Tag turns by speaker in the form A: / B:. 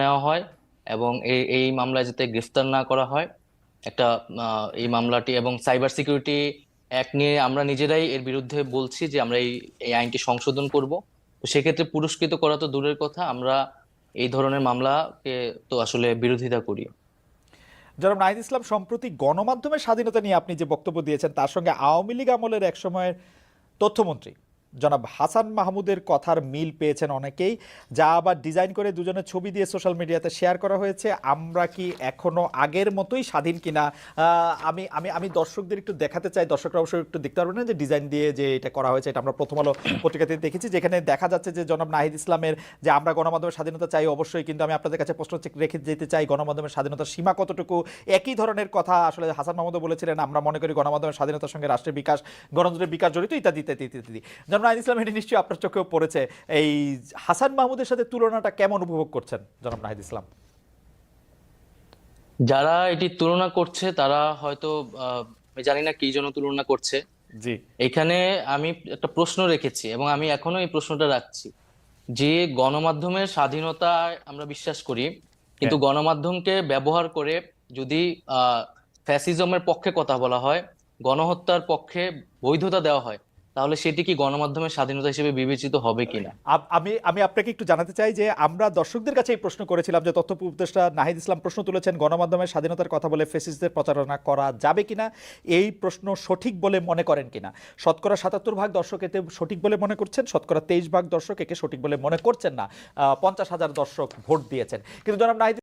A: নেওয়া হয় এবং এই এই মামলায় যাতে গ্রেফতার না করা হয়। একটা এই মামলাটি এবং সাইবার সিকিউরিটি অ্যাক্ট নিয়ে আমরা নিজেরাই এর বিরুদ্ধে বলছি যে আমরা এই এই আইনটি সংশোধন করব। তো সেক্ষেত্রে পুরস্কৃত করা তো দূরের কথা, আমরা এই ধরনের মামলাকে তো আসলে বিরোধিতা করি।
B: জনাব নাহিদ ইসলাম, সম্প্রতি গণমাধ্যমের স্বাধীনতা নিয়ে আপনি যে বক্তব্য দিয়েছেন তার সঙ্গে আওয়ামী লীগ আমলের এক সময়ের তথ্যমন্ত্রী জনাব হাসান মাহমুদের কথার মিল পেয়েছেন অনেকেই, যা আবার ডিজাইন করে দুজনের ছবি দিয়ে সোশ্যাল মিডিয়াতে শেয়ার করা হয়েছে। আমরা কি এখনো আগের মতোই স্বাধীন কিনা? আমি আমি আমি দর্শকদের একটু দেখাতে চাই, দর্শকরা অবশ্যই একটু দেখতে পারবেন না যে ডিজাইন দিয়ে যে এটা করা হয়েছে, এটা আমরা প্রথম আলো পত্রিকাতে দেখেছি, যেখানে দেখা যাচ্ছে যে জনাব নাহিদ ইসলামের যে আমরা গণমাধ্যমের স্বাধীনতা চাই অবশ্যই, কিন্তু আমি আপনাদের কাছে প্রশ্ন রেখে যেতে চাই গণমাধ্যমের স্বাধীনতার সীমা কতটুকু। একই ধরনের কথা আসলে হাসান মাহমুদও বলেছিলেন, আমরা মনে করি গণমাধ্যমের স্বাধীনতার সঙ্গে রাষ্ট্রের বিকাশ, গণতন্ত্রের বিকাশ জড়িত, ইত্যাদি ইত্যাদি ইত্যাদি। জনাব নাহিদ ইসলাম, এটি নিশ্চয়ই আপনার চোখেও পড়েছে। এই হাসান মাহমুদের সাথে তুলনাটা কেমন উপভোগ করছেন জনাব নাহিদ ইসলাম?
A: যারা এটি তুলনা করছে তারা হয়তো আমি জানি না কি জন্য তুলনা করছে।
B: জি।
A: এখানে আমি একটা প্রশ্ন রেখেছি এবং আমি এখনো এই প্রশ্নটা রাখছি যে গণমাধ্যমের স্বাধীনতায় আমরা বিশ্বাস করি, কিন্তু
B: হ্যাঁ।
A: গণমাধ্যমকে ব্যবহার করে যদি ফ্যাসিজমের পক্ষে কথা বলা হয়, গণহত্যার পক্ষে বৈধতা দেওয়া হয়, তাহলে সেটি কি গণমাধ্যমের স্বাধীনতা হিসেবে বিবেচিত হবে কিনা?
B: আমি আমি আপনাকে একটু জানাতে চাই যে আমরা দর্শকদের কাছে এই প্রশ্ন করেছিলাম যে তথ্য উপদেষ্টা নাহিদ ইসলাম প্রশ্ন তুলেছেন, গণমাধ্যমের স্বাধীনতার কথা বলে ফ্যাসিস্টদের প্রচারণা করা যাবে কিনা, এই প্রশ্ন সঠিক বলে মনে করেন কিনা। শতকরা ৭৭% দর্শক এতে সঠিক বলে মনে করছেন, শতকরা ২৩% দর্শক একে সঠিক বলে মনে করছেন না। ৫০,০০০ দর্শক ভোট দিয়েছেন। কিন্তু জনাব নাহিদ